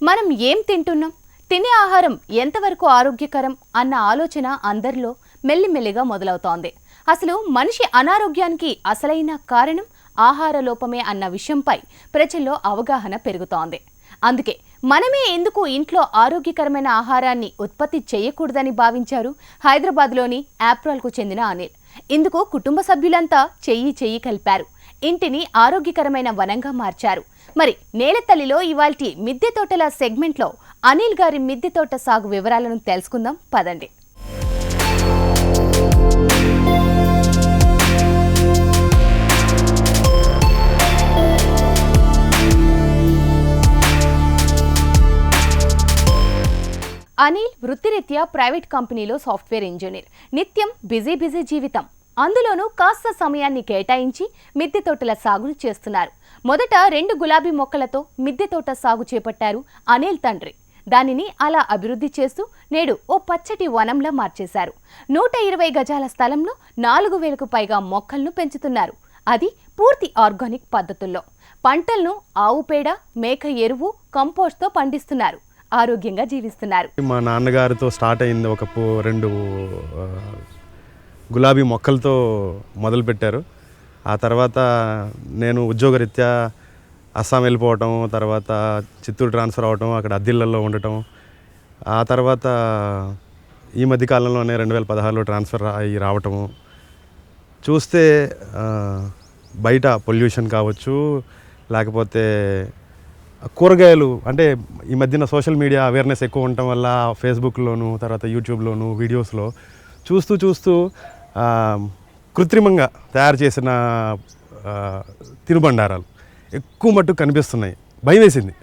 మనం ఏం తింటున్నాం, తినే ఆహారం ఎంతవరకు ఆరోగ్యకరం అన్న ఆలోచన అందరిలో మెల్లిమెల్లిగా మొదలవుతోంది. అసలు మనిషి అనారోగ్యానికి అసలైన కారణం ఆహార లోపమే అన్న విషయంపై ప్రజల్లో అవగాహన పెరుగుతోంది. అందుకే మనమే ఎందుకు ఇంట్లో ఆరోగ్యకరమైన ఆహారాన్ని ఉత్పత్తి చేయకూడదని భావించారు హైదరాబాద్లోని యాప్రాల్కు చెందిన అనిల్. ఇందుకు కుటుంబ సభ్యులంతా చెయ్యి కలిపారు. ఇంటిని ఆరోగ్యకరమైన వనంగా మార్చారు. మరి నేలతల్లిలో ఇవాల్టి మిద్దె తోటల సెగ్మెంట్లో అనిల్ గారి మిద్దె తోట సాగు వివరాలను తెలుసుకుందాం పదండి. అనిల్ వృత్తిరీత్యా ప్రైవేట్ కంపెనీలో సాఫ్ట్వేర్ ఇంజనీర్. నిత్యం బిజీ జీవితం. అందులోనూ కాస్త సమయాన్ని కేటాయించి మిద్దె తోటల సాగును చేస్తున్నారు. మొదట 2 గులాబీ మొక్కలతో మిద్దె తోట సాగు చేపట్టారు అనిల్ తండ్రి. దానిని అలా అభివృద్ధి చేస్తూ నేడు ఓ పచ్చటి వనంలా మార్చేశారు. 120 గజాల స్థలంలో 4000కు పైగా మొక్కలను పెంచుతున్నారు. అది పూర్తి ఆర్గానిక్ పద్ధతుల్లో. పంటలను ఆవు పేడ, మేక ఎరువు, కంపోస్ట్తో పండిస్తున్నారు. ఆరోగ్యంగా జీవిస్తున్నారు. మా నాన్నగారితో స్టార్ట్ అయింది. ఒక 2 గులాబీ మొక్కలతో మొదలుపెట్టారు. ఆ తర్వాత నేను ఉద్యోగరీత్యా అస్సాం వెళ్ళిపోవటం, తర్వాత చిత్తూరు ట్రాన్స్ఫర్ అవ్వటం, అక్కడ అద్దిళ్ళల్లో ఉండటం. ఆ తర్వాత ఈ మధ్యకాలంలోనే 2016లో ట్రాన్స్ఫర్ అయ్యి రావటము చూస్తే బయట పొల్యూషన్ కావచ్చు, లేకపోతే కూరగాయలు అంటే ఈ మధ్యన సోషల్ మీడియా అవేర్నెస్ ఎక్కువ ఉండటం వల్ల ఫేస్బుక్లోను, తర్వాత యూట్యూబ్లోను వీడియోస్లో చూస్తూ కృత్రిమంగా తయారు చేసిన తినుబండారాలు ఎక్కువ మట్టుకు కనిపిస్తున్నాయి. భయం వేసింది.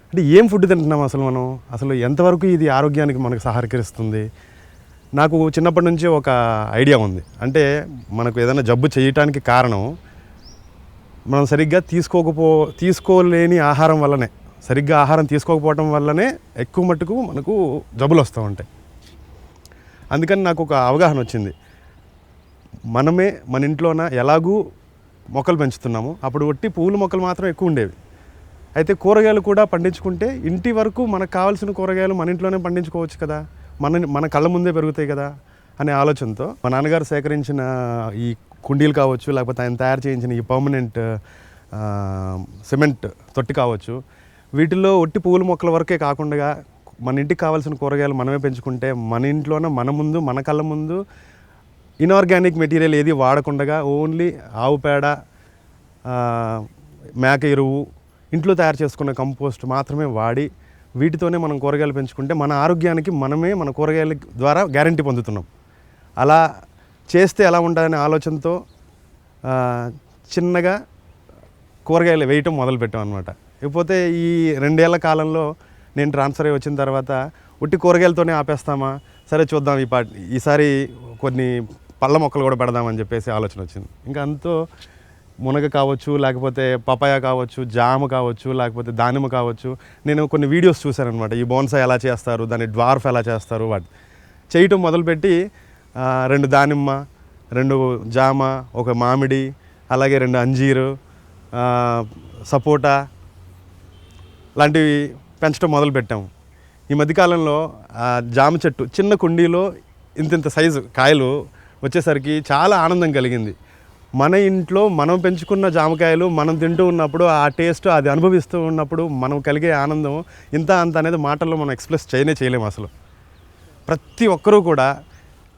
అంటే ఏం ఫుడ్ తింటున్నాం అసలు ఎంతవరకు ఇది ఆరోగ్యానికి మనకు సహకరిస్తుంది? నాకు చిన్నప్పటి నుంచి ఒక ఐడియా ఉంది. అంటే మనకు ఏదైనా జబ్బు చేయటానికి కారణం మనం సరిగ్గా తీసుకోలేని ఆహారం వల్లనే, సరిగ్గా ఆహారం తీసుకోకపోవటం వల్లనే ఎక్కువ మట్టుకు మనకు జబ్బులు వస్తూ ఉంటాయి. అందుకని నాకు ఒక అవగాహన వచ్చింది. మనమే మన ఇంట్లోన ఎలాగూ మొక్కలు పెంచుతున్నాము, అప్పుడు ఒట్టి పూల మొక్కలు మాత్రం ఎక్కువ ఉండేవి. అయితే కూరగాయలు కూడా పండించుకుంటే ఇంటి వరకు మనకు కావాల్సిన కూరగాయలు మన ఇంట్లోనే పండించుకోవచ్చు కదా, మన కళ్ళ ముందే పెరుగుతాయి కదా అనే ఆలోచనతో మా నాన్నగారు సేకరించిన ఈ కుండీలు కావచ్చు, లేకపోతే ఆయన తయారు చేయించిన ఈ పర్మనెంట్ సిమెంట్ తొట్టి కావచ్చు, వీటిల్లో ఒట్టి పూల మొక్కల వరకే కాకుండా మన ఇంటికి కావాల్సిన కూరగాయలు మనమే పెంచుకుంటే మన ఇంట్లోనే మన ముందు, మన కళ్ళ ముందు ఇన్ఆర్గానిక్ మెటీరియల్ ఏది వాడకుండా ఓన్లీ ఆవు పేడ, మేక ఎరువు, ఇంట్లో తయారు చేసుకున్న కంపోస్ట్ మాత్రమే వాడి వీటితోనే మనం కూరగాయలు పెంచుకుంటే మన ఆరోగ్యానికి మనమే మన కూరగాయల ద్వారా గ్యారంటీ పొందుతున్నాం. అలా చేస్తే ఎలా ఉండాలనే ఆలోచనతో చిన్నగా కూరగాయలు వేయటం మొదలుపెట్టాం అనమాట. ఇకపోతే ఈ 2 ఏళ్ల కాలంలో నేను ట్రాన్స్ఫర్ అయ్యి వచ్చిన తర్వాత ఉట్టి కూరగాయలతోనే ఆపేస్తామా, సరే చూద్దాం ఈసారి కొన్ని పళ్ళ మొక్కలు కూడా పెడదామని చెప్పేసి ఆలోచన వచ్చింది. ఇంకా అంతా మునగ కావచ్చు, లేకపోతే పపాయ కావచ్చు, జామ కావచ్చు, లేకపోతే దానిమ్మ కావచ్చు. నేను కొన్ని వీడియోస్ చూశాను అనమాట. ఈ బోన్సాయి ఎలా చేస్తారు, దాన్ని డ్వార్ఫ్ ఎలా చేస్తారు, వాటి చేయటం మొదలుపెట్టి 2 దానిమ్మ, 2 జామ, 1 మామిడి, అలాగే 2 అంజీరు, సపోటా లాంటివి పెంచడం మొదలుపెట్టాము. ఈ మధ్యకాలంలో జామ చెట్టు చిన్న కుండీలో ఇంత సైజు కాయలు వచ్చేసరికి చాలా ఆనందం కలిగింది. మన ఇంట్లో మనం పెంచుకున్న జామకాయలు మనం తింటూ ఉన్నప్పుడు ఆ టేస్ట్ అది అనుభవిస్తూ ఉన్నప్పుడు మనం కలిగే ఆనందం ఇంత అంత అనేది మాటల్లో మనం ఎక్స్ప్రెస్ చేయలేము అసలు. ప్రతి ఒక్కరూ కూడా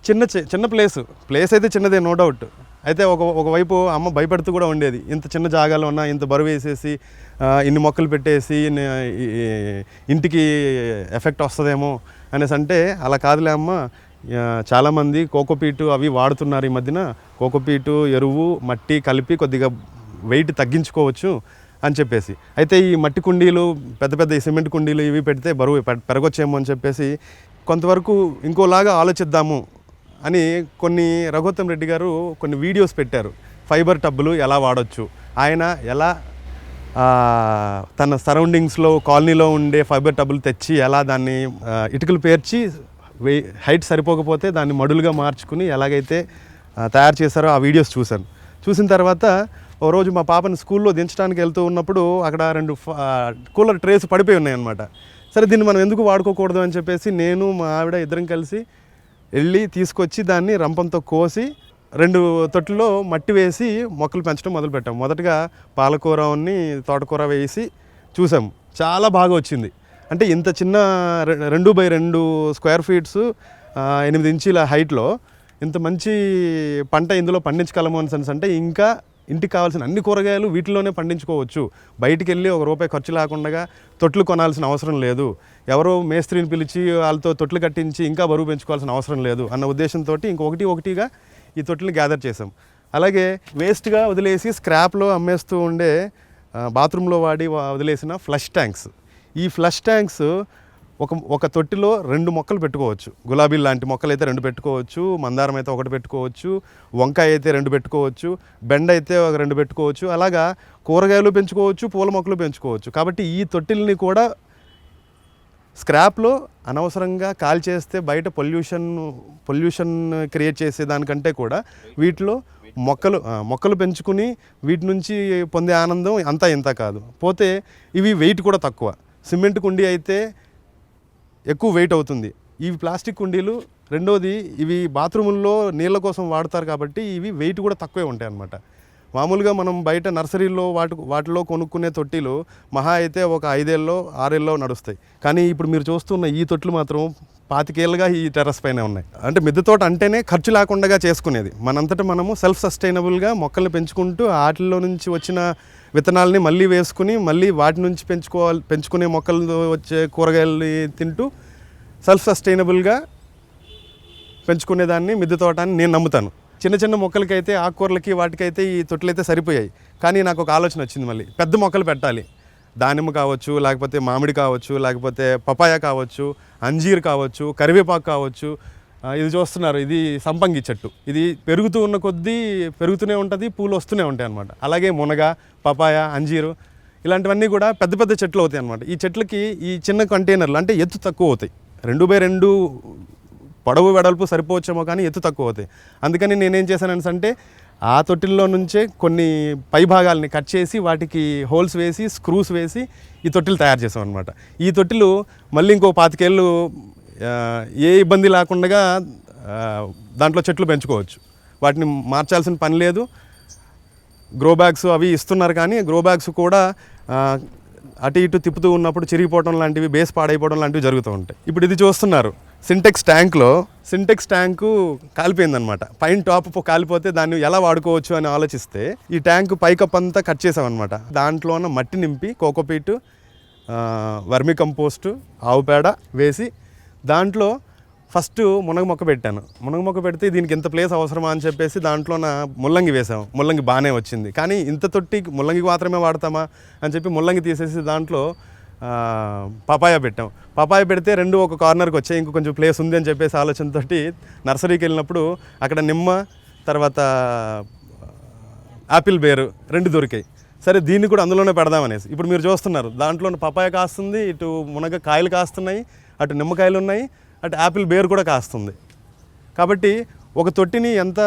చిన్న ప్లేస్ అయితే చిన్నదే, నో డౌట్. అయితే ఒకవైపు అమ్మ భయపడుతూ కూడా ఉండేది. ఇంత చిన్న జాగాలో ఉన్న ఇంత బరువు వేసేసి ఇన్ని మొక్కలు పెట్టేసి ఇంటికి ఎఫెక్ట్ వస్తుందేమో అనేసి. అంటే అలా కాదులే అమ్మ, చాలామంది కోకోపీటు అవి వాడుతున్నారు ఈ మధ్యన. కోకోపీటు, ఎరువు, మట్టి కలిపి కొద్దిగా వెయిట్ తగ్గించుకోవచ్చు అని చెప్పేసి. అయితే ఈ మట్టి కుండీలు, పెద్ద ఈ సిమెంట్ కుండీలు ఇవి పెడితే బరువు పెరగొచ్చేమో అని చెప్పేసి కొంతవరకు ఇంకోలాగా ఆలోచిద్దాము అని రఘుత్తం రెడ్డి గారు కొన్ని వీడియోస్ పెట్టారు. ఫైబర్ టబ్బులు ఎలా వాడచ్చు, ఆయన ఎలా తన సరౌండింగ్స్లో కాలనీలో ఉండే ఫైబర్ టబ్బులు తెచ్చి ఎలా దాన్ని ఇటుకలు పేర్చి హైట్ సరిపోకపోతే దాన్ని మడులుగా మార్చుకుని ఎలాగైతే తయారు చేశారో ఆ వీడియోస్ చూశాను. చూసిన తర్వాత ఓ రోజు మా పాపని స్కూల్లో దించడానికి వెళ్తూ ఉన్నప్పుడు అక్కడ 2 కూలర్ ట్రేస్ పడిపోయి ఉన్నాయన్నమాట. సరే దీన్ని మనం ఎందుకు వాడుకోకూడదు అని చెప్పేసి నేను మా ఆవిడ ఇద్దరం కలిసి వెళ్ళి తీసుకొచ్చి దాన్ని రంపంతో కోసి 2 తొట్టుల్లో మట్టి వేసి మొక్కలు పెంచడం మొదలుపెట్టాం. మొదటగా పాలకూరని తోటకూర వేసి చూసాం, చాలా బాగా వచ్చింది. అంటే ఇంత చిన్న 2x2 స్క్వేర్ ఫీట్స్ 8 ఇంచీల హైట్లో ఇంత మంచి పంట ఇందులో పండించగలము అని సెన్స్. అంటే ఇంకా ఇంటికి కావాల్సిన అన్ని కూరగాయలు వీటిలోనే పండించుకోవచ్చు. బయటికి వెళ్ళి ₹1 ఖర్చు లేకుండా తొట్లు కొనాల్సిన అవసరం లేదు, ఎవరో మేస్త్రిని పిలిచి వాళ్ళతో తొట్లు కట్టించి ఇంకా బరువు పెంచుకోవాల్సిన అవసరం లేదు అన్న ఉద్దేశంతో ఒకటిగా ఈ తొట్లని గ్యాదర్ చేసాం. అలాగే వేస్ట్గా వదిలేసి స్క్రాప్లో అమ్మేస్తూ ఉండే బాత్రూంలో వదిలేసిన ఫ్లష్ ట్యాంక్స్. ఈ ఫ్లష్ ట్యాంక్స్ ఒక తొట్టిలో 2 మొక్కలు పెట్టుకోవచ్చు. గులాబీ లాంటి మొక్కలు అయితే 2 పెట్టుకోవచ్చు, మందారం అయితే 1 పెట్టుకోవచ్చు, వంకాయ అయితే 2 పెట్టుకోవచ్చు, బెండ అయితే 2 పెట్టుకోవచ్చు. అలాగా కూరగాయలు పెంచుకోవచ్చు, పూల మొక్కలు పెంచుకోవచ్చు. కాబట్టి ఈ తొట్టిల్ని కూడా స్క్రాప్లో అనవసరంగా కాల్చేస్తే బయట పొల్యూషన్ క్రియేట్ చేసేదానికంటే కూడా వీటిలో మొక్కలు పెంచుకుని వీటి నుంచి పొందే ఆనందం అంతా ఇంత కాదు. పోతే ఇవి వెయిట్ కూడా తక్కువ. సిమెంట్ కుండీ అయితే ఎక్కువ వెయిట్ అవుతుంది. ఇవి ప్లాస్టిక్ కుండీలు. రెండోది ఇవి బాత్రూముల్లో నీళ్ళ కోసం వాడతారు కాబట్టి ఇవి వెయిట్ కూడా తక్కువే ఉంటాయి అన్నమాట. మామూలుగా మనం బయట నర్సరీలో వాటిలో కొనుక్కునే తొట్టిలు మహా అయితే ఒక 5 ఏళ్ళలో 6 ఏళ్ళలో నడుస్తాయి. కానీ ఇప్పుడు మీరు చూస్తున్న ఈ తొట్లు మాత్రం 25 ఏళ్ళుగా ఈ టెర్రస్ పైన ఉన్నాయి. అంటే మిద్దె తోట అంటేనే ఖర్చు లేకుండా చేసుకునేది. మనంతటా మనము సెల్ఫ్ సస్టైనబుల్గా మొక్కల్ని పెంచుకుంటూ వాటిలో నుంచి వచ్చిన విత్తనాలని మళ్ళీ వేసుకుని మళ్ళీ వాటి నుంచి పెంచుకునే మొక్కలు వచ్చే కూరగాయలని తింటూ సెల్ఫ్ సస్టైనబుల్గా పెంచుకునేదాన్ని మిద్దె తోట అని నేను నమ్ముతాను. చిన్న మొక్కలకైతే ఆకుకూరలకి వాటికైతే ఈ తొట్లయితే సరిపోయాయి. కానీ నాకు ఒక ఆలోచన వచ్చింది, మళ్ళీ పెద్ద మొక్కలు పెట్టాలి. దానిమ్మ కావచ్చు, లేకపోతే మామిడి కావచ్చు, లేకపోతే పపాయ కావచ్చు, అంజీర్ కావచ్చు, కరివేపాకు కావచ్చు. ఇది చూస్తున్నారు, ఇది సంపంగి చెట్టు. ఇది పెరుగుతూ ఉన్న కొద్దీ పెరుగుతూనే ఉంటుంది, పూలు వస్తూనే ఉంటాయి అన్నమాట. అలాగే మునగ, పపాయ, అంజీరు ఇలాంటివన్నీ కూడా పెద్ద చెట్లు అవుతాయి అన్నమాట. ఈ చెట్లకి ఈ చిన్న కంటైనర్లు అంటే ఎత్తు తక్కువ అవుతాయి. 2x2 పొడవు వెడల్పు సరిపోవచ్చేమో కానీ ఎత్తు తక్కువ అవుతాయి. అందుకని నేనేం చేశానంటే ఆ తొట్టిల్లో నుంచే కొన్ని పై భాగాలని కట్ చేసి వాటికి హోల్స్ వేసి స్క్రూస్ వేసి ఈ తొట్టిలు తయారు చేసాం అనమాట. ఈ తొట్టిలు మళ్ళీ ఇంకో 25 ఏళ్ళు ఏ ఇబ్బంది లేకుండా దాంట్లో చెట్లు పెంచుకోవచ్చు. వాటిని మార్చాల్సిన పని లేదు. గ్రో బ్యాగ్స్ అవి ఇస్తున్నారు, కానీ గ్రో బ్యాగ్స్ కూడా అటు ఇటు తిప్పుతూ ఉన్నప్పుడు చిరిగిపోవడం లాంటివి, బేస్ పాడైపోవడం లాంటివి జరుగుతూ ఉంటాయి. ఇప్పుడు ఇది చూస్తున్నారు, సింటెక్స్ ట్యాంకు కాలిపోయిందనమాట. పైన టాప్ కాలిపోతే దాన్ని ఎలా వాడుకోవచ్చు అని ఆలోచిస్తే ఈ ట్యాంకు పైకప్ అంతా కట్ చేసామన్నమాట. దాంట్లోన మట్టి నింపి కోకోపీటు, వర్మి కంపోస్టు, ఆవు పేడ వేసి దాంట్లో ఫస్ట్ మునగ మొక్క పెట్టాను. మునగ మొక్క పెడితే దీనికి ఇంత ప్లేస్ అవసరమా అని చెప్పేసి దాంట్లోన ముల్లంగి వేసాము. ముల్లంగి బాగానే వచ్చింది. కానీ ఇంత తొట్టి ముల్లంగికి మాత్రమే వాడతామా అని చెప్పి ముల్లంగి తీసేసి దాంట్లో పపాయ పెట్టాం. పపాయ పెడితే 2 ఒక కార్నర్కి వచ్చాయి, ఇంకో కొంచెం ప్లేస్ ఉంది అని చెప్పేసి ఆలోచనతో నర్సరీకి వెళ్ళినప్పుడు అక్కడ నిమ్మ, తర్వాత యాపిల్ బేరు 2 దొరికాయి. సరే దీన్ని కూడా అందులోనే పెడదామనేసి ఇప్పుడు మీరు చూస్తున్నారు, దాంట్లో పపాయ కాస్తుంది, ఇటు మునగ కాయలు కాస్తున్నాయి, అటు నిమ్మకాయలు ఉన్నాయి, అటు యాపిల్ బేర్ కూడా కాస్తుంది. కాబట్టి ఒక తొట్టిని ఎంత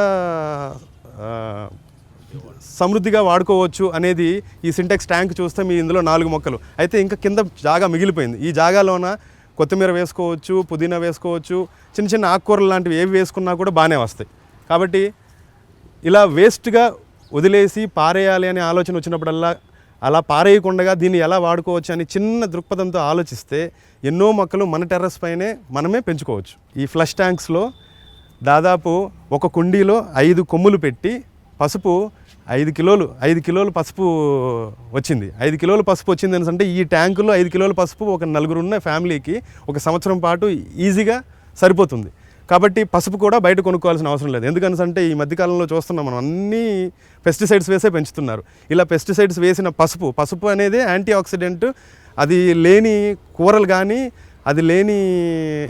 సమృద్ధిగా వాడుకోవచ్చు అనేది ఈ సింటెక్స్ ట్యాంక్ చూస్తే మీ ఇందులో 4 మొక్కలు అయితే ఇంకా కింద జాగా మిగిలిపోయింది. ఈ జాగాలోన కొత్తిమీర వేసుకోవచ్చు, పుదీనా వేసుకోవచ్చు, చిన్న ఆకుకూరలు లాంటివి ఏవి వేసుకున్నా కూడా బాగానే వస్తాయి. కాబట్టి ఇలా వేస్ట్గా వదిలేసి పారేయాలి అనే ఆలోచన వచ్చినప్పుడల్లా అలా పారేయకుండా దీన్ని ఎలా వాడుకోవచ్చు అని చిన్న దృక్పథంతో ఆలోచిస్తే ఎన్నో మొక్కలు మన టెర్రస్ పైనే మనమే పెంచుకోవచ్చు. ఈ ఫ్లష్ ట్యాంక్స్లో దాదాపు ఒక కుండీలో 5 కొమ్ములు పెట్టి పసుపు 5 కిలోలు పసుపు వచ్చింది. 5 కిలోల పసుపు వచ్చింది అంటే ఈ ట్యాంకులో 5 కిలోల పసుపు ఒక 4 ఉన్న ఫ్యామిలీకి ఒక సంవత్సరం పాటు ఈజీగా సరిపోతుంది. కాబట్టి పసుపు కూడా బయట కొనుక్కోవాల్సిన అవసరం లేదు. ఎందుకంటే ఈ మధ్యకాలంలో చూస్తున్నాం మనం అన్నీ పెస్టిసైడ్స్ వేసే పెంచుతున్నారు. ఇలా పెస్టిసైడ్స్ వేసిన పసుపు అనేది యాంటీ ఆక్సిడెంట్. అది లేని కూరలు కానీ అది లేని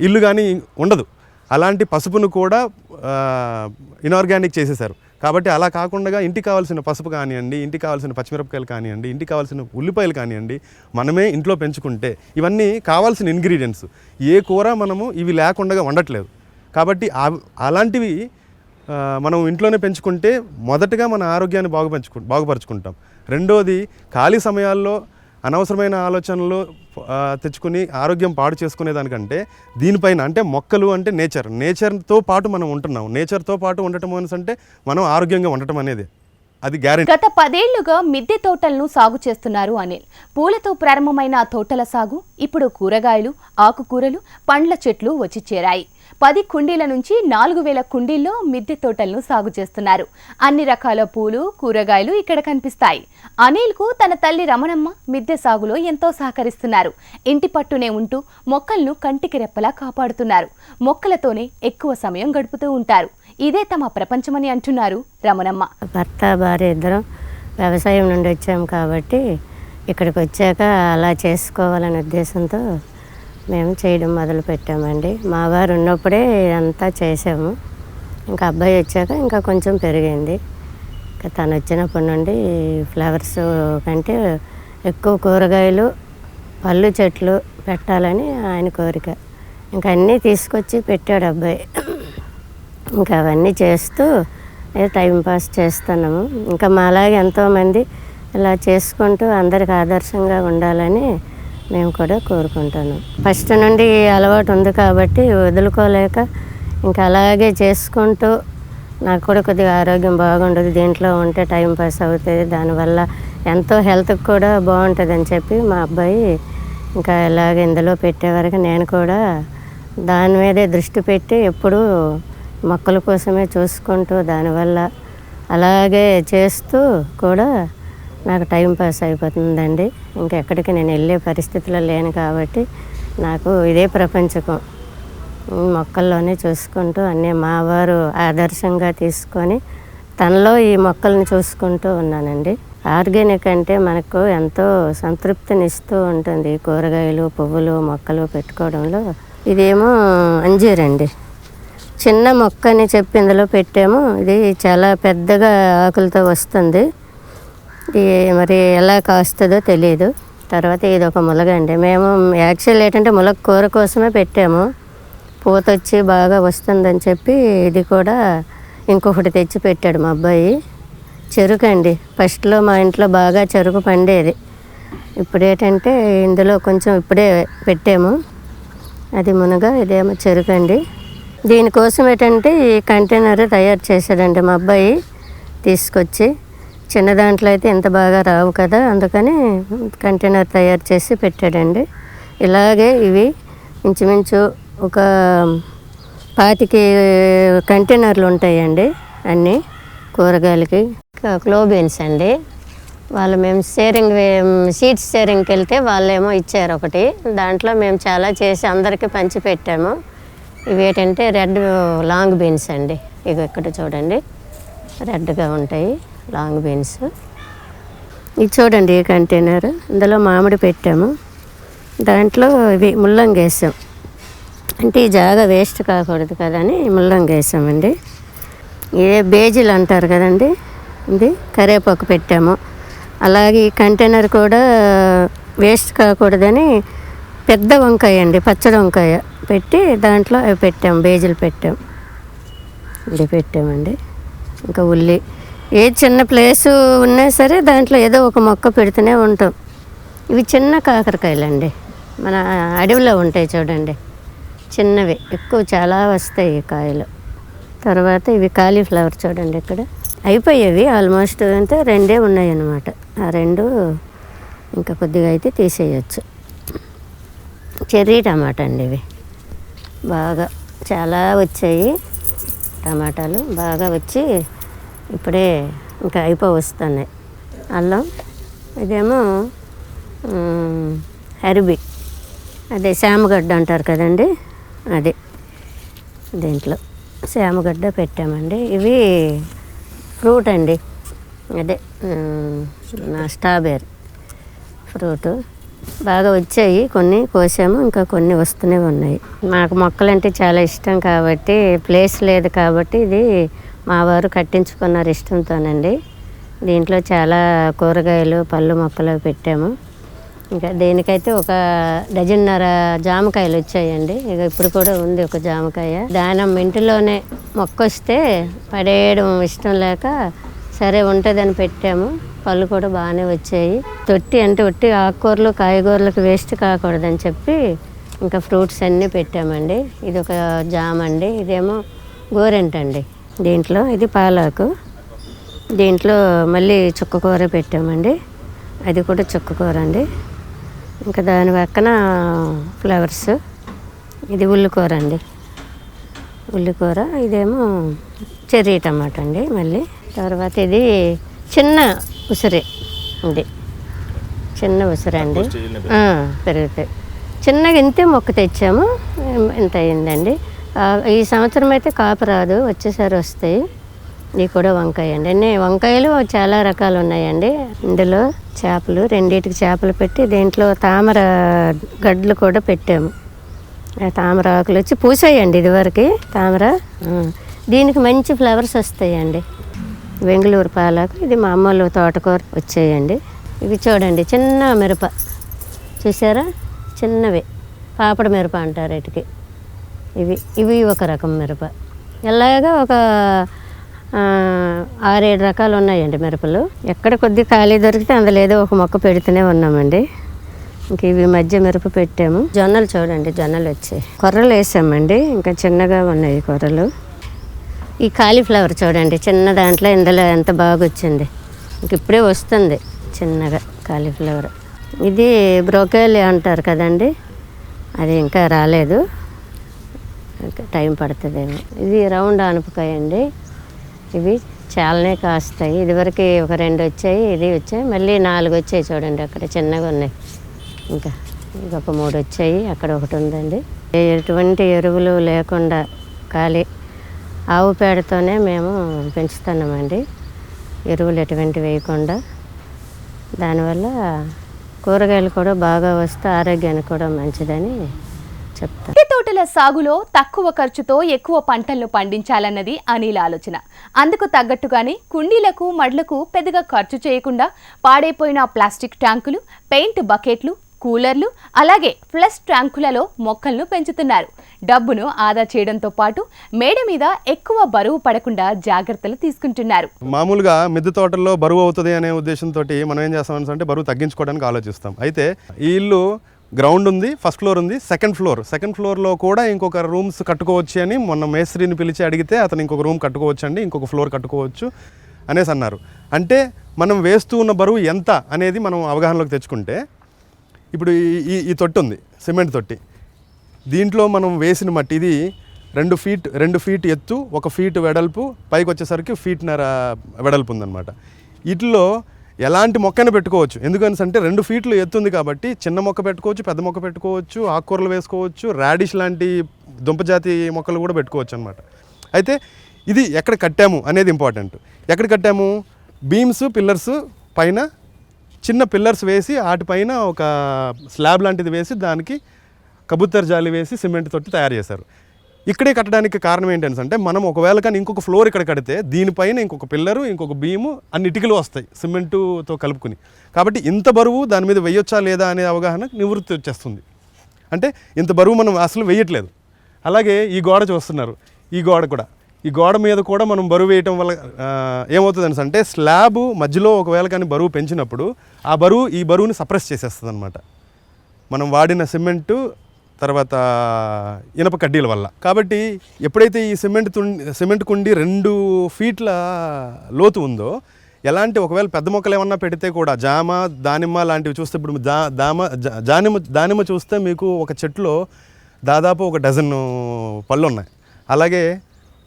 ఇల్లు కానీ ఉండదు. అలాంటి పసుపును కూడా ఇనార్గానిక్ చేసేసారు. కాబట్టి అలా కాకుండా ఇంటికి కావాల్సిన పసుపు కానివ్వండి, ఇంటికి కావాల్సిన పచ్చిమిరపకాయలు కానివ్వండి, ఇంటికి కావాల్సిన ఉల్లిపాయలు కానివ్వండి, మనమే ఇంట్లో పెంచుకుంటే ఇవన్నీ కావాల్సిన ఇంగ్రీడియంట్స్. ఏ కూర మనము ఇవి లేకుండా వండట్లేదు. కాబట్టి అలాంటివి మనం ఇంట్లోనే పెంచుకుంటే మొదటగా మన ఆరోగ్యాన్ని బాగుపరుచుకుంటాం. రెండోది ఖాళీ సమయాల్లో అనవసరమైన ఆలోచనలు తెచ్చుకుని ఆరోగ్యం పాడు చేసుకునే దానికంటే దీనిపైన అంటే మొక్కలు అంటే నేచర్తో పాటు మనం ఉంటున్నాం. నేచర్తో పాటు ఉండటం అంటే మనం ఆరోగ్యంగా ఉండటం అనేది అది గ్యారెంటీ. గత 10 ఏళ్లుగా మిద్దె తోటలను సాగు చేస్తున్నారు అనిల్. పూలతో ప్రారంభమైన తోటల సాగు ఇప్పుడు కూరగాయలు, ఆకుకూరలు, పండ్ల చెట్లు వచ్చి చేరాయి. 10 కుండీల నుంచి 4000 కుండీల్లో మిద్దె తోటలను సాగు చేస్తున్నారు. అన్ని రకాల పూలు, కూరగాయలు ఇక్కడ కనిపిస్తాయి. అనిల్కు తన తల్లి రమణమ్మ మిద్దె సాగులో ఎంతో సహకరిస్తున్నారు. ఇంటి పట్టునే ఉంటూ మొక్కలను కంటికి రెప్పలా కాపాడుతున్నారు. మొక్కలతోనే ఎక్కువ సమయం గడుపుతూ ఉంటారు. ఇదే తమ ప్రపంచమని అంటున్నారు రమణమ్మ. భర్త భార్య ఇద్దరం వ్యవసాయం నుండి వచ్చాము కాబట్టి ఇక్కడికి వచ్చాక అలా చేసుకోవాలనే ఉద్దేశంతో మేము చేయడం మొదలు పెట్టామండి. మా వారు ఉన్నప్పుడే అంతా చేసాము. ఇంకా అబ్బాయి వచ్చాక ఇంకా కొంచెం పెరిగింది. ఇంకా తను వచ్చినప్పటి నుండి ఫ్లవర్స్ కంటే ఎక్కువ కూరగాయలు, పళ్ళు చెట్లు పెట్టాలని ఆయన కోరిక. ఇంకా అన్నీ తీసుకొచ్చి పెట్టాడు అబ్బాయి. ఇంకా అవన్నీ చేస్తూ టైం పాస్ చేస్తున్నాము. ఇంకా మాలాగే ఎంతోమంది ఇలా చేసుకుంటూ అందరికి ఆదర్శంగా ఉండాలని మేము కూడా కోరుకుంటాను. ఫస్ట్ నుండి అలవాటు ఉంది కాబట్టి వదులుకోలేక ఇంకా అలాగే చేసుకుంటూ నాకు కూడా కొద్దిగా ఆరోగ్యం బాగుండదు, దీంట్లో ఉంటే టైం పాస్ అవుతుంది, దానివల్ల ఎంతో హెల్త్కి కూడా బాగుంటుంది అని చెప్పి మా అబ్బాయి ఇంకా ఇలాగ ఇందులో పెట్టేవరకు నేను కూడా దాని మీదే దృష్టి పెట్టి ఎప్పుడూ మొక్కల కోసమే చూసుకుంటూ దానివల్ల అలాగే చేస్తూ కూడా నాకు టైం పాస్ అయిపోతుందండి. ఇంకెక్కడికి నేను వెళ్ళే పరిస్థితిలో లేను కాబట్టి నాకు ఇదే ప్రపంచకం. మొక్కల్లోనే చూసుకుంటూ అన్నీ మా వారు ఆదర్శంగా తీసుకొని తనలో ఈ మొక్కల్ని చూసుకుంటూ ఉన్నానండి. ఆర్గానిక్ అంటే మనకు ఎంతో సంతృప్తినిస్తూ ఉంటుంది. కూరగాయలు, పువ్వులు, మొక్కలు పెట్టుకోవడంలో. ఇదేమో అంజీరండి, చిన్న మొక్క అని చెప్పి ఇందులో పెట్టాము. ఇది చాలా పెద్దగా ఆకులతో వస్తుంది. ఇది మరి ఎలా కాస్తుందో తెలియదు. తర్వాత ఇది ఒక ములగండి. మేము యాక్చువల్ ఏంటంటే ములగ కూర కోసమే పెట్టాము. పూత వచ్చి బాగా వస్తుందని చెప్పి ఇది కూడా ఇంకొకటి తెచ్చి పెట్టాడు మా అబ్బాయి. చెరుకు అండి. ఫస్ట్లో మా ఇంట్లో బాగా చెరుకు పండేది. ఇప్పుడు ఏంటంటే ఇందులో కొంచెం ఇప్పుడే పెట్టాము. అది మునగ, ఇదేమో చెరుకు అండి. దీనికోసం ఏంటంటే ఈ కంటైనర్ తయారు చేశాడండి మా అబ్బాయి తీసుకొచ్చి. చిన్న దాంట్లో అయితే ఇంత బాగా రావు కదా, అందుకని కంటైనర్ తయారు చేసి పెట్టాడండి. ఇలాగే ఇవి ఇంచుమించు ఒక 25 కంటైనర్లు ఉంటాయండి అన్నీ కూరగాయలకి. క్లోబీన్స్ అండి. వాళ్ళు మేము సీడ్స్ షేరింగ్కి వెళ్తే వాళ్ళేమో ఇచ్చారు ఒకటి. దాంట్లో మేము చాలా చేసి అందరికీ పంచి పెట్టాము. ఇవి ఏంటంటే రెడ్ లాంగ్ బీన్స్ అండి. ఇవి ఇక్కడ చూడండి, రెడ్గా ఉంటాయి లాంగ్ బీన్స్. ఇది చూడండి ఈ కంటైనర్, ఇందులో మామిడి పెట్టాము. దాంట్లో ఇవి ముల్లంగి వేసాం. అంటే ఈ జాగా వేస్ట్ కాకూడదు కదా అని ముల్లంగి వేసామండి. ఇదే బేజిల్ అంటారు కదండి, ఇది కరివేపాకు పెట్టాము. అలాగే ఈ కంటైనర్ కూడా వేస్ట్ కాకూడదని పెద్ద వంకాయ అండి, పచ్చడి వంకాయ పెట్టి దాంట్లో అవి పెట్టాము, బేజిల్ పెట్టాం. ఇది పెట్టామండి. ఇంకా ఉల్లి, ఏ చిన్న ప్లేసు ఉన్నా సరే దాంట్లో ఏదో ఒక మొక్క పెడుతూనే ఉంటాం. ఇవి చిన్న కాకరకాయలండి, మన అడవిలో ఉంటాయి చూడండి, చిన్నవి. ఎక్కువ చాలా వస్తాయి ఈ కాయలు. తర్వాత ఇవి కాలీఫ్లవర్ చూడండి, ఇక్కడ అయిపోయేవి ఆల్మోస్ట్. అంటే 2 ఉన్నాయి అన్నమాట. ఆ 2 ఇంకా కొద్దిగా అయితే తీసేయచ్చు. చెర్రీ టమాటా అండి. ఇవి బాగా చాలా వచ్చాయి టమాటాలు, బాగా వచ్చి ఇప్పుడే ఇంకా వస్తున్నాయి. అల్లం, ఇదేమో అరబి, అదే శామగడ్డ అంటారు కదండి, అదే దీంట్లో శామగడ్డ పెట్టామండి. ఇవి ఫ్రూట్ అండి, అదే స్ట్రాబెర్రీ ఫ్రూటు. బాగా వచ్చాయి, కొన్ని కోసాము, ఇంకా కొన్ని వస్తూనే ఉన్నాయి. మాకు మొక్కలంటే చాలా ఇష్టం కాబట్టి, ప్లేస్ లేదు కాబట్టి ఇది మా వారు కట్టించుకున్నారు ఇష్టంతోనండి. దీంట్లో చాలా కూరగాయలు, పళ్ళు మొక్కలు పెట్టాము. ఇంకా దేనికైతే ఒక డజన్నర జామకాయలు వచ్చాయండి. ఇక ఇప్పుడు కూడా ఉంది ఒక జామకాయ. దానం ఇంటిలోనే మొక్క వస్తే పడేయడం ఇష్టం లేక సరే ఉంటుందని పెట్టాము. పళ్ళు కూడా బాగానే వచ్చాయి. తొట్టి అంటే ఒట్టి ఆకుకూరలు కాయగూరలకు వేస్ట్ కాకూడదని చెప్పి ఇంకా ఫ్రూట్స్ అన్నీ పెట్టామండి. ఇది ఒక జామ అండి, ఇదేమో గోరెంటండి. దీంట్లో ఇది పాలాకు, దీంట్లో మళ్ళీ చుక్కకూర పెట్టామండి, అది కూడా చుక్కకూర అండి. ఇంకా దాని పక్కన ఫ్లవర్స్, ఇది ఉల్లికూర అండి, ఉల్లికూర. ఇదేమో చెర్రీ టమాటా అండి. మళ్ళీ తర్వాత ఇది చిన్న ఉసిరి, ఇది చిన్న ఉసిరి అండి, పెరుగుతాయి. చిన్నగా ఇంతే మొక్క తెచ్చాము, ఇంత అయిందండి. ఈ సంవత్సరం అయితే కాపు రాదు, వచ్చేసారి వస్తాయి. ఇవి కూడా వంకాయ అండి. అన్నీ వంకాయలు చాలా రకాలు ఉన్నాయండి. ఇందులో చేపలు, రెండింటికి చేపలు పెట్టి దీంట్లో తామర గడ్డలు కూడా పెట్టాము. తామర ఆకులు వచ్చి పూసాయండి ఇదివరకు తామర. దీనికి మంచి ఫ్లవర్స్ వస్తాయండి. బెంగళూరు పాలాకు, ఇది మామూలు తోటకూర వచ్చాయండి. ఇవి చూడండి చిన్న మిరప, చూసారా, చిన్నవి పాపడ మిరప అంటారు వీటికి. ఇవి ఒక రకం మిరప. ఇలాగా ఒక 6-7 రకాలు ఉన్నాయండి మిరపలు. ఎక్కడ కొద్ది ఖాళీ దొరికితే అందులో ఏదో ఒక మొక్క పెడుతూనే ఉన్నామండి. ఇంక ఇవి మధ్య మిరప పెట్టాము. జొన్నలు చూడండి, జొన్నలు వచ్చాయి. కొర్రలు వేసామండి, ఇంకా చిన్నగా ఉన్నాయి కొర్రలు. ఈ కాలీఫ్లవర్ చూడండి, చిన్న దాంట్లో ఇందులో ఎంత బాగా వచ్చింది. ఇంక ఇప్పుడే వస్తుంది చిన్నగా కాలీఫ్లవర్. ఇది బ్రోకోలీ అంటారు కదండి, అది ఇంకా రాలేదు, ఇంకా టైం పడుతుందేమో. ఇది రౌండ్ ఆనపకాయ అండి. ఇవి చాలానే కాస్తాయి. ఇదివరకు ఒక 2 వచ్చాయి, ఇది వచ్చాయి, మళ్ళీ 4 వచ్చాయి చూడండి, అక్కడ చిన్నగా ఉన్నాయి. ఇంకా ఒక 3 వచ్చాయి, అక్కడ ఒకటి ఉందండి. ఎటువంటి ఎరువులు లేకుండా ఖాళీ ఆవు పేడతోనే మేము పెంచుతున్నామండి, ఎరువులు ఎటువంటి వేయకుండా. దానివల్ల కూరగాయలు కూడా బాగా వస్తే ఆరోగ్యానికి కూడా మంచిదని చెప్తాను. మిద్దె తోటల సాగులో తక్కువ ఖర్చుతో ఎక్కువ పంటలను పండించాలన్నది అనిల్ ఆలోచన. అందుకు తగ్గట్టుగానే కుండీలకు మడ్లకు పెద్దగా ఖర్చు చేయకుండా పాడైపోయిన ప్లాస్టిక్ ట్యాంకులు, పెయింట్ బకెట్లు, కూలర్లు, అలాగే ఫ్లష్ ట్యాంకులలో మొక్కలను పెంచుతున్నారు. డబ్బును ఆదా చేయడంతో పాటు మేడ మీద ఎక్కువ బరువు పడకుండా జాగ్రత్తలు తీసుకుంటున్నారు. మామూలుగా మిద్దె తోటల్లో బరువు అవుతుంది అనే ఉద్దేశంతో మనం ఏం చేస్తాం అంటే బరువు తగ్గించుకోవడానికి ఆలోచిస్తాం. అయితే ఈ ఇల్లు గ్రౌండ్ ఉంది, ఫస్ట్ ఫ్లోర్ ఉంది, సెకండ్ ఫ్లోర్లో కూడా ఇంకొక రూమ్స్ కట్టుకోవచ్చు అని మొన్న మేస్త్రిని పిలిచి అడిగితే అతను ఇంకొక రూమ్ కట్టుకోవచ్చు అండి, ఇంకొక ఫ్లోర్ కట్టుకోవచ్చు అనేసి అన్నారు. అంటే మనం వేస్తూ ఉన్న బరువు ఎంత అనేది మనం అవగాహనలోకి తెచ్చుకుంటే, ఇప్పుడు ఈ తొట్టి ఉంది, సిమెంట్ తొట్టి. దీంట్లో మనం వేసిన మట్టి ఇది 2 ఫీట్ ఎత్తు, 1 ఫీట్ వెడల్పు, పైకి వచ్చేసరికి 1.5 ఫీట్ వెడల్పు ఉందన్నమాట. వీటిలో ఎలాంటి మొక్కను పెట్టుకోవచ్చు, ఎందుకంటే 2 ఫీట్లు ఎత్తుంది కాబట్టి చిన్న మొక్క పెట్టుకోవచ్చు, పెద్ద మొక్క పెట్టుకోవచ్చు, ఆకుకూరలు వేసుకోవచ్చు, రాడిష్ లాంటి దుంపజాతి మొక్కలు కూడా పెట్టుకోవచ్చు అనమాట. అయితే ఇది ఎక్కడ కట్టాము అనేది ఇంపార్టెంట్. ఎక్కడ కట్టాము, బీమ్స్, పిల్లర్స్ పైన చిన్న పిల్లర్స్ వేసి వాటిపైన ఒక స్లాబ్ లాంటిది వేసి దానికి కబుత్తర్ జాలి వేసి సిమెంట్ తోటి తయారు చేశారు. ఇక్కడే కట్టడానికి కారణం ఏంటంటే మనం ఒకవేళ కానీ ఇంకొక ఫ్లోర్ ఇక్కడ కడితే దీనిపైన ఇంకొక పిల్లరు, ఇంకొక బీము, అన్ని ఇటుకలు వస్తాయి సిమెంటుతో కలుపుకుని. కాబట్టి ఇంత బరువు దాని మీద వేయొచ్చా లేదా అనే అవగాహన నివృత్తి వచ్చేస్తుంది. అంటే ఇంత బరువు మనం అసలు వేయట్లేదు. అలాగే ఈ గోడ చూస్తున్నారు, ఈ గోడ మీద కూడా మనం బరువు వేయటం వల్ల ఏమవుతుంది అంటే స్లాబ్ మధ్యలో ఒకవేళ కానీ బరువు పెంచినప్పుడు ఈ బరువుని సప్రెస్ చేసేస్తుంది అనమాట, మనం వాడిన సిమెంటు తర్వాత ఇనప కడ్డీల వల్ల. కాబట్టి ఎప్పుడైతే ఈ సిమెంట్ కుండీ 2 ఫీట్ల లోతు ఉందో, ఎలాంటి ఒకవేళ పెద్ద మొక్కలు ఏమన్నా పెడితే కూడా జామ, దానిమ్మ లాంటివి చూస్తే, ఇప్పుడు దానిమ్మ చూస్తే మీకు ఒక చెట్టులో దాదాపు 1 డజన్ పళ్ళు ఉన్నాయి. అలాగే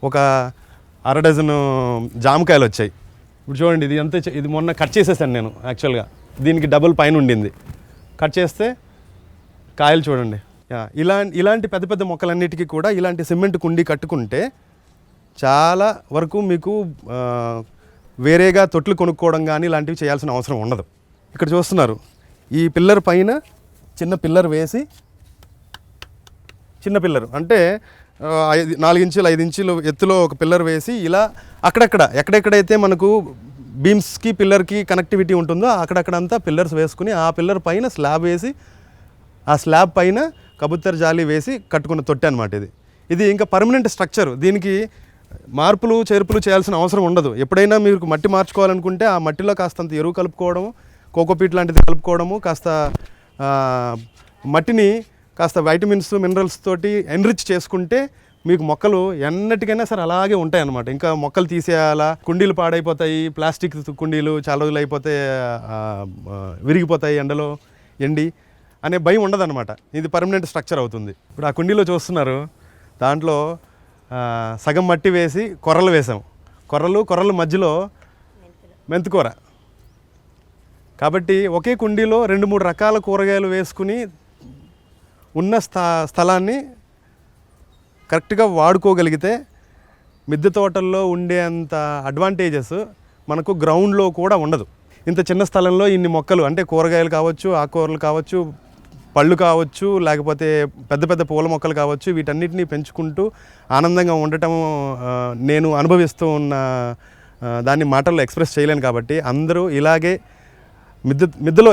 ఒక 1/2 డజన్ జామకాయలు వచ్చాయి. ఇప్పుడు చూడండి, ఇది మొన్న కట్ చేసేసాను నేను. యాక్చువల్గా దీనికి డబుల్ పైన ఉండింది, కట్ చేస్తే కాయలు చూడండి. ఇలాంటి పెద్ద పెద్ద మొక్కలన్నిటికీ కూడా ఇలాంటి సిమెంట్ కుండీ కట్టుకుంటే చాలా వరకు మీకు వేరేగా తొట్లు కొనుక్కోవడం కానీ ఇలాంటివి చేయాల్సిన అవసరం ఉండదు. ఇక్కడ చూస్తున్నారు, ఈ పిల్లర్ పైన చిన్న పిల్లర్ వేసి, చిన్న పిల్లర్ అంటే 4 ఇంచులు 5 ఇంచులు ఎత్తులో ఒక పిల్లర్ వేసి ఇలా ఎక్కడెక్కడైతే మనకు బీమ్స్కి పిల్లర్కి కనెక్టివిటీ ఉంటుందో అక్కడక్కడంతా పిల్లర్స్ వేసుకుని ఆ పిల్లర్ పైన స్లాబ్ వేసి ఆ స్లాబ్ పైన కబుత్తర్ జాలి వేసి కట్టుకున్న తొట్టె అనమాట ఇది ఇంకా పర్మనెంట్ స్ట్రక్చర్. దీనికి మార్పులు చేర్పులు చేయాల్సిన అవసరం ఉండదు. ఎప్పుడైనా మీరు మట్టి మార్చుకోవాలనుకుంటే ఆ మట్టిలో కాస్తంత ఎరువు కలుపుకోవడము, కోకోపీట్ లాంటిది కలుపుకోవడము, కాస్త మట్టిని కాస్త వైటమిన్స్ మినరల్స్ తోటి ఎన్రిచ్ చేసుకుంటే మీకు మొక్కలు ఎన్నటికైనా సరే అలాగే ఉంటాయి అన్నమాట. ఇంకా మొక్కలు తీసేయాలా, కుండీలు పాడైపోతాయి, ప్లాస్టిక్ కుండీలు చాలా రోజులు అయిపోతే విరిగిపోతాయి ఎండలో ఎండి అనే భయం ఉండదన్నమాట. ఇది పర్మనెంట్ స్ట్రక్చర్ అవుతుంది. ఇప్పుడు ఆ కుండీలో చూస్తున్నారు, దాంట్లో సగం మట్టి వేసి కొర్రలు వేసాం. కొర్రల మధ్యలో మెంతికూర. కాబట్టి ఒకే కుండీలో 2-3 రకాల కూరగాయలు వేసుకుని ఉన్న స్థలాన్ని కరెక్ట్గా వాడుకోగలిగితే మిద్దె తోటల్లో ఉండేంత అడ్వాంటేజెస్ మనకు గ్రౌండ్లో కూడా ఉండదు. ఇంత చిన్న స్థలంలో ఇన్ని మొక్కలు అంటే కూరగాయలు కావచ్చు, ఆకుకూరలు కావచ్చు, పళ్ళు కావచ్చు, లేకపోతే పెద్ద పెద్ద పూల మొక్కలు కావచ్చు, వీటన్నిటిని పెంచుకుంటూ ఆనందంగా ఉండటం నేను అనుభవిస్తూ ఉన్న దాన్ని మాటల్లో ఎక్స్ప్రెస్ చేయలేను. కాబట్టి అందరూ ఇలాగే మిద్దెలో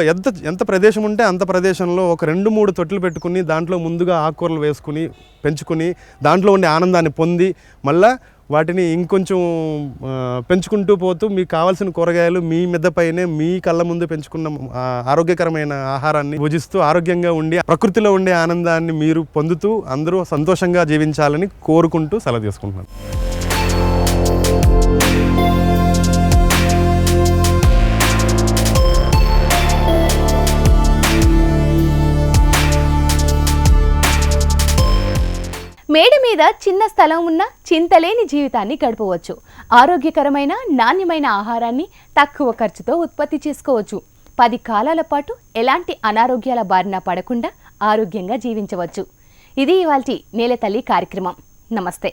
ఎంత ప్రదేశం ఉంటే అంత ప్రదేశంలో ఒక 2-3 తొట్టెలు పెట్టుకుని దాంట్లో ముందుగా ఆకుకూరలు వేసుకుని పెంచుకుని దాంట్లో ఉండే ఆనందాన్ని పొంది మళ్ళీ వాటిని ఇంకొంచెం పెంచుకుంటూ పోతూ మీకు కావాల్సిన కూరగాయలు మీ మిద్దెపైనే మీ కళ్ళ ముందు పెంచుకున్న ఆరోగ్యకరమైన ఆహారాన్ని భుజిస్తూ ఆరోగ్యంగా ఉండి ప్రకృతిలో ఉండే ఆనందాన్ని మీరు పొందుతూ అందరూ సంతోషంగా జీవించాలని కోరుకుంటూ సెలవు తీసుకుంటున్నాను. మేడ మీద చిన్న స్థలం ఉన్న చింతలేని జీవితాన్ని గడపవచ్చు. ఆరోగ్యకరమైన నాణ్యమైన ఆహారాన్ని తక్కువ ఖర్చుతో ఉత్పత్తి చేసుకోవచ్చు. 10 కాలాల పాటు ఎలాంటి అనారోగ్యాల బారిన పడకుండా ఆరోగ్యంగా జీవించవచ్చు. ఇది ఇవాల్టి నేలతల్లి కార్యక్రమం. నమస్తే.